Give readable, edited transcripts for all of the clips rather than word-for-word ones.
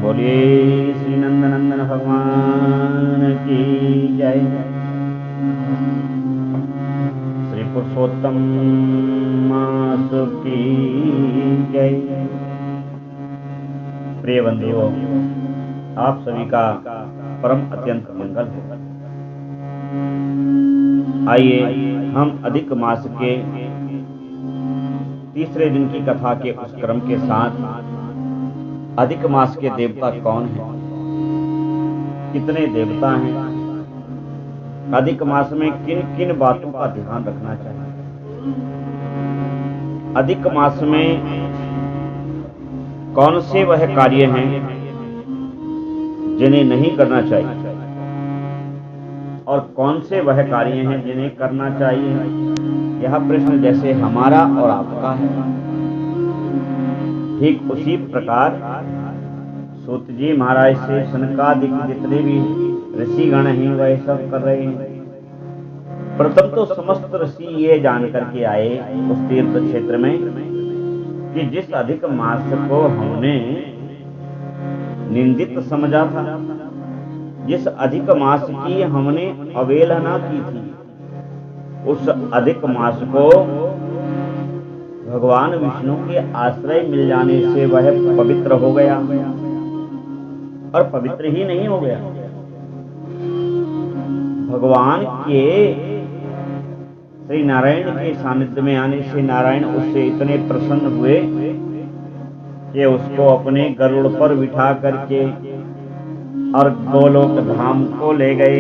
बोलिए श्री नंदनंदन भगवान की जय। श्री पुरुषोत्तम मास की जय। प्रिय बंधुओं, आप सभी का परम अत्यंत मंगल हो। आइए हम अधिक मास के तीसरे दिन की कथा के उस क्रम के साथ अधिक मास के देवता कौन हैं, कितने देवता हैं, अधिक मास में किन किन बातों का ध्यान रखना चाहिए, अधिक मास में कौन से वह कार्य हैं जिन्हें नहीं करना चाहिए और कौन से वह कार्य हैं जिन्हें करना चाहिए। यह प्रश्न जैसे हमारा और आपका है, ठीक उसी प्रकार सूत जी महाराज से सनकादिक जितने भी ऋषिगण हैं वह सब कर रहे हैं। प्रथम तो समस्त ऋषि ये जान करके आए उस तीर्थ क्षेत्र में कि जिस अधिक मास को हमने निंदित समझा था, जिस अधिक मास की हमने अवहेलना की थी, उस अधिक मास को भगवान विष्णु के आश्रय मिल जाने से वह पवित्र हो गया। और पवित्र ही नहीं हो गया, भगवान के श्री नारायण के सानिध्य में आने से नारायण उससे इतने प्रसन्न हुए कि उसको अपने गरुड़ पर बिठा करके और गोलोक धाम को ले गए।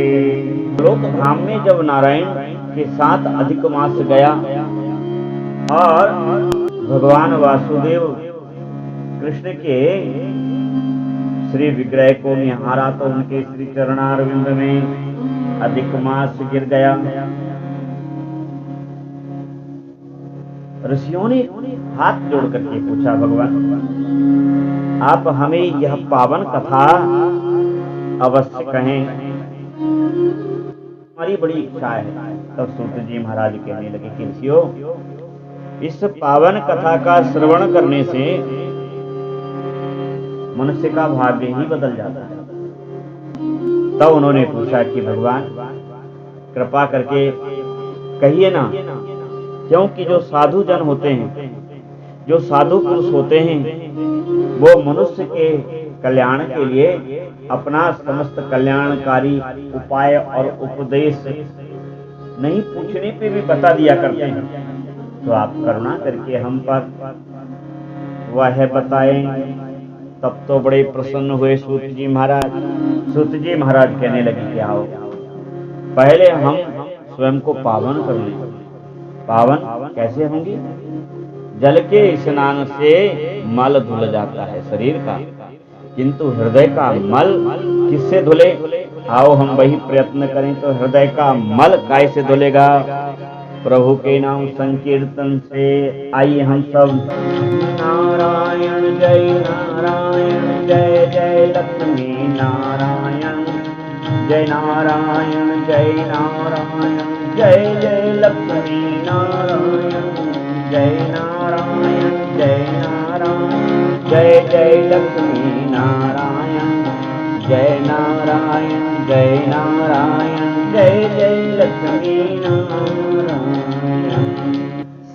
गोलोक धाम में जब नारायण के साथ अधिक मास गया और भगवान वासुदेव कृष्ण के श्री विग्रह को निहारा तो उनके श्री चरणारविंद में अधिक मास गिर गया। ऋषियों ने हाथ जोड़ करके पूछा, भगवान आप हमें यह पावन कथा अवश्य कहें, हमारी बड़ी इच्छा है। तब सूत जी महाराज कहने लगे कि ऋषियों, इस पावन कथा का श्रवण करने से मनुष्य का भाग्य ही बदल जाता है। तब उन्होंने पूछा कि भगवान कृपा करके कहिए ना, क्योंकि जो साधु जन होते हैं, जो साधु पुरुष होते हैं, वो मनुष्य के कल्याण के लिए अपना समस्त कल्याणकारी उपाय और उपदेश नहीं पूछने पे भी बता दिया करते हैं। तो आप करुणा करके हम पर वह बताएं। तब तो बड़े प्रसन्न हुए सूत जी महाराज। सूत जी महाराज कहने लगे कि आओ पहले हम स्वयं को पावन कर लें। पावन कैसे होंगे? जल के स्नान से मल धुल जाता है शरीर का, किंतु हृदय का मल किससे धुले? आओ हम वही प्रयत्न करें। तो हृदय का मल कैसे धुलेगा? प्रभु के नाम संकीर्तन से। आइए हम सब नारायण जय नारायण जय जय लक्ष्मी नारायण जय नारायण जय नारायण जय जय लक्ष्मी नारायण जय नारायण जय नारायण जय जय लक्ष्मी नारायण जय नारायण जय नारायण जय जय लक्ष्मी नारायण।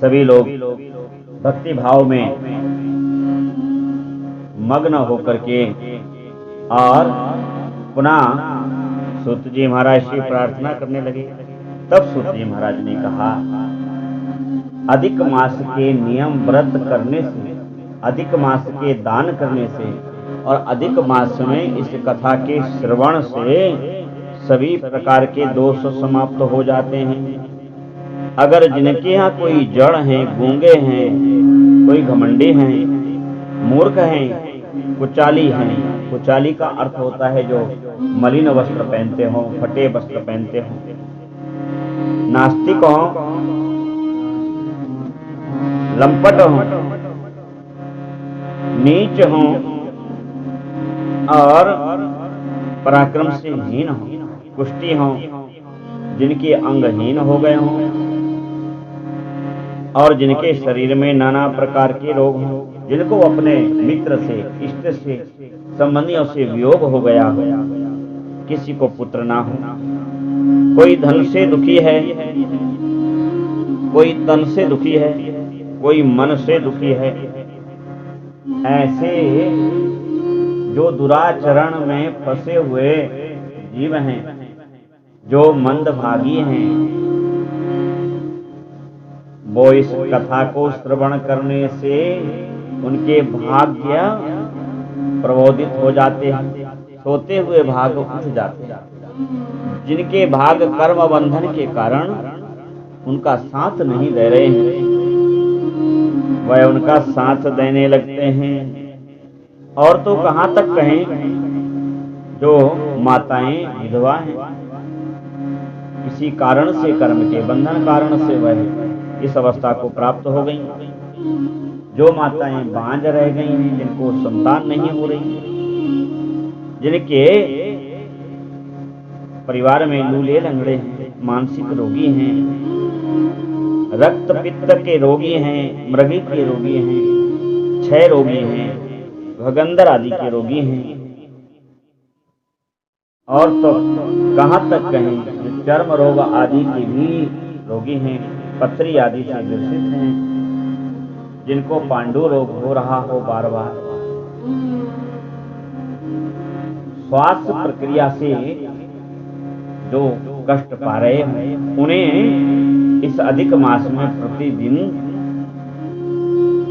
सभी लोग भक्ति भाव में मग्न होकर के और पुनः सूत जी महाराज से प्रार्थना करने लगे। तब सूत जी महाराज ने कहा, अधिक मास के नियम व्रत करने से, अधिक मास के दान करने से और अधिक मास में इस कथा के श्रवण से सभी प्रकार के दोष समाप्त हो जाते हैं। अगर जिनके यहाँ कोई जड़ हैं, गूंगे हैं, कोई घमंडी हैं, मूर्ख हैं, कुचाली हैं, कुचाली का अर्थ होता है जो मलिन वस्त्र पहनते हों, फटे वस्त्र पहनते हों, नास्तिक हों, लंपट हों, नीच हों और पराक्रम से हीन हों, कुष्ठी हों, जिनके अंगहीन हो गए हों और जिनके शरीर में नाना प्रकार के रोग हों, जिनको अपने मित्र से, इष्ट से, संबंधियों से वियोग हो गया हो, किसी को पुत्र ना हो, कोई धन से दुखी है, कोई तन से दुखी है, कोई मन से दुखी है, ऐसे जो दुराचरण में फंसे हुए जीव हैं, जो मंदभागी हैं, वो इस कथा को श्रवण करने से उनके भाग्य प्रबोधित हो जाते हैं, सोते हुए भाग उठ जाते हैं। जिनके भाग कर्म बंधन के कारण उनका साथ नहीं दे रहे हैं, वह उनका साथ देने लगते हैं। और तो कहां तक कहें, जो माताएं विधवा हैं, किसी कारण से, कर्म के बंधन कारण से वह इस अवस्था को प्राप्त हो गई। जो माताएं बांझ रह गई हैं, जिनको संतान नहीं हो रही, जिनके परिवार में लूले लंगड़े हैं, मानसिक रोगी हैं, रक्त पित्त के रोगी हैं, मृगी के रोगी हैं, क्षय रोगी हैं, भगंदर आदि के रोगी हैं, और तो कहां तक कहें, चर्म रोग आदि के भी रोगी हैं, पथरी आदि से ग्रसित हैं, जिनको पांडु रोग हो रहा हो बार बार, श्वास प्रक्रिया से जो कष्ट पा रहे हैं, उन्हें इस अधिक मास में प्रतिदिन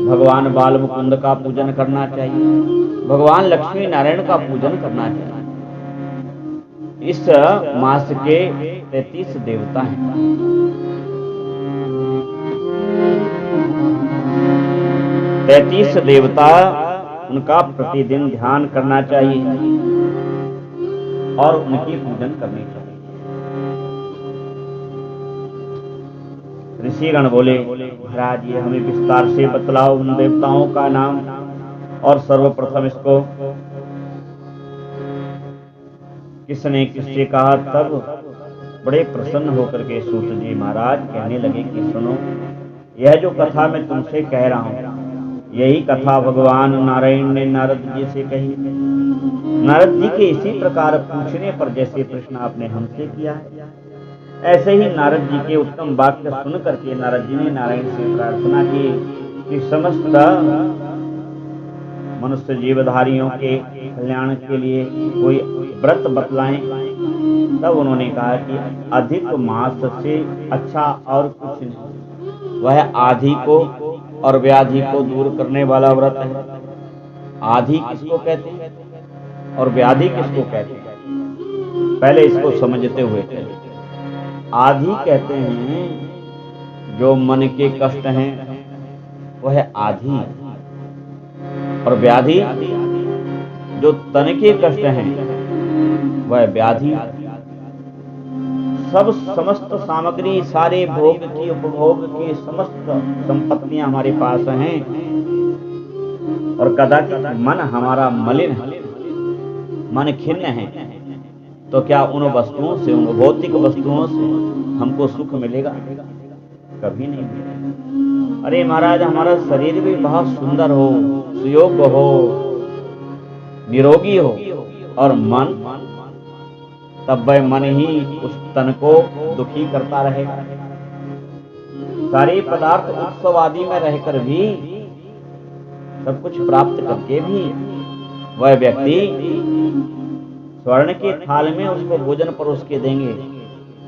भगवान बाल मुकुंद का पूजन करना चाहिए, भगवान लक्ष्मी नारायण का पूजन करना चाहिए। इस मास के 33 देवता हैं। 33 देवता, उनका प्रतिदिन ध्यान करना चाहिए और उनकी पूजन करनी चाहिए। ऋषिगण बोले, महाराज ये हमें विस्तार से बतलाओ उन देवताओं का नाम। और सर्वप्रथम इसको किसने किससे कहा, तब बड़े प्रसन्न होकर के सूत जी महाराज कहने लगे कि सुनो, यह जो कथा मैं तुमसे कह रहा हूं, यही कथा भगवान नारायण ने नारद जी से कही। नारद जी के इसी प्रकार पूछने पर जैसे प्रश्न आपने हमसे किया है, ऐसे ही नारद जी के उत्तम वाक्य सुन करके नारद जी ने नारायण से प्रार्थना की कि समस्त मनुष्य जीवधारियों के कल्याण के लिए कोई व्रत बतलाएं। तब उन्होंने कहा कि अधिक मास से अच्छा और कुछ नहीं, वह आधि को और व्याधि को दूर करने वाला व्रत है। आधि किसको कहते हैं और व्याधि किसको कहते हैं, पहले इसको समझते हुए चले। आधि कहते हैं जो मन के कष्ट हैं, वह आधि, और व्याधि जो तन के कष्ट हैं, वह व्याधि। सब समस्त सामग्री, सारे भोग की, उपभोग की समस्त संपत्तियां हमारे पास हैं, और कदाचित मन हमारा मलिन है, मन खिन्न है, तो क्या उन वस्तुओं से, उन भौतिक वस्तुओं से हमको सुख मिलेगा? कभी नहीं मिलेगा। अरे महाराज, हमारा शरीर भी बहुत सुंदर हो, सुयोग्य हो, निरोगी हो, और मन, तब वह मन ही उस तन को दुखी करता रहेगा। सारे पदार्थ उत्सव आदि में रहकर भी, सब कुछ प्राप्त करके भी, वह व्यक्ति स्वर्ण के थाल में उसको भोजन परोस के देंगे,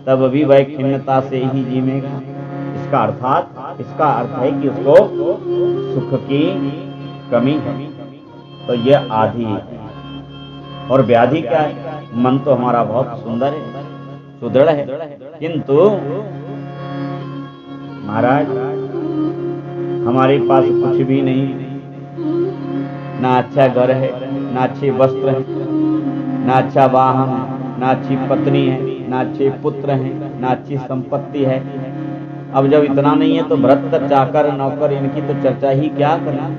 तब भी वह खिन्नता से ही जीवेगा। इसका अर्थ है कि उसको सुख की कमी है। तो यह आधि है। और व्याधि क्या है? मन तो हमारा बहुत सुंदर है, सुदृढ़ है, किंतु महाराज हमारे पास कुछ भी नहीं, ना अच्छा घर है, ना अच्छे वस्त्र है, ना अच्छा वाहन है, ना अच्छी पत्नी है, ना अच्छे पुत्र हैं, ना अच्छी संपत्ति है। अब जब इतना नहीं है तो भ्रष्ट, चाकर, नौकर, इनकी तो चर्चा ही क्या करें।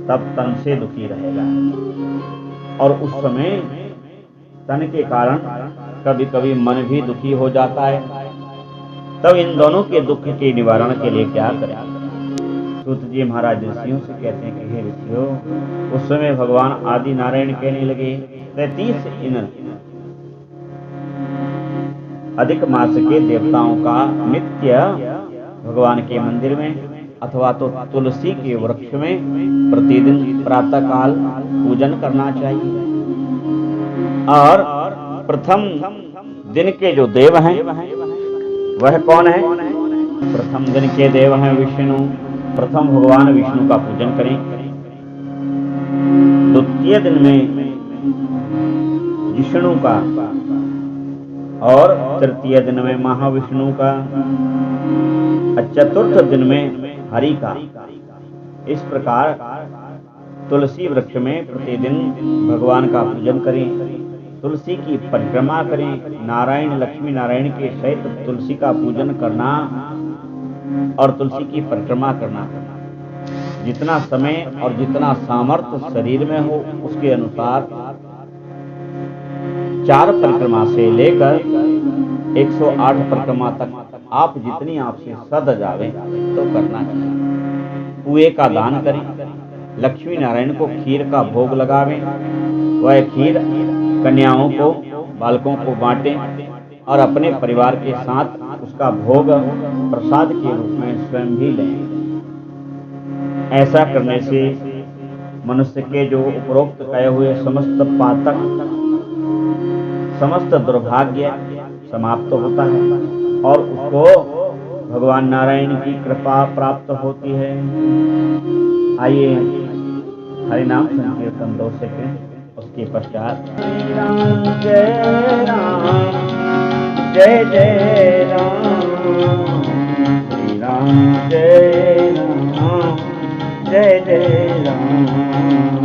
तब तन से दुखी रहेगा, और उस समय तन के कारण कभी कभी मन भी दुखी हो जाता है। तब इन दोनों के दुख के निवारण के लिए क्या करें? सूत जी महाराज ऋषियों से कहते हैं कि हे ऋषियों, उस समय भगवान आदि नारायण कहने लगे 33 इन अधिक मास के देवताओं का नित्य भगवान के मंदिर में अथवा तो तुलसी के वृक्ष में प्रतिदिन प्रातः काल पूजन करना चाहिए। और प्रथम दिन के जो देव हैं वह कौन है? प्रथम दिन के देव हैं विष्णु। प्रथम भगवान विष्णु का पूजन करें। द्वितीय दिन में विष्णु का और तृतीय दिन में महाविष्णु का, चतुर्थ दिन में हरि का। इस प्रकार तुलसी वृक्ष में प्रतिदिन भगवान का पूजन करें, तुलसी की परिक्रमा करें। नारायण लक्ष्मी नारायण के सहित तुलसी का पूजन करना और तुलसी की परिक्रमा करना, जितना समय और जितना सामर्थ्य शरीर में हो उसके अनुसार 4 परिक्रमा से लेकर 108 परिक्रमा तक आप जितनी आपसे सद जावे तो करना चाहिए। कुएं का दान करें, लक्ष्मी नारायण को खीर का भोग लगावें, वह खीर कन्याओं को बालकों को बांटें और अपने परिवार के साथ उसका भोग प्रसाद के रूप में स्वयं भी लें। ऐसा करने से मनुष्य के जो उपरोक्त कहे हुए समस्त पातक, समस्त दुर्भाग्य समाप्त होता है और उसको भगवान नारायण की कृपा प्राप्त होती है। आइए हरि नाम संकीर्तन 2 सेकंड, उसके पश्चात जय राम जय जय राम, श्री राम जय जय राम।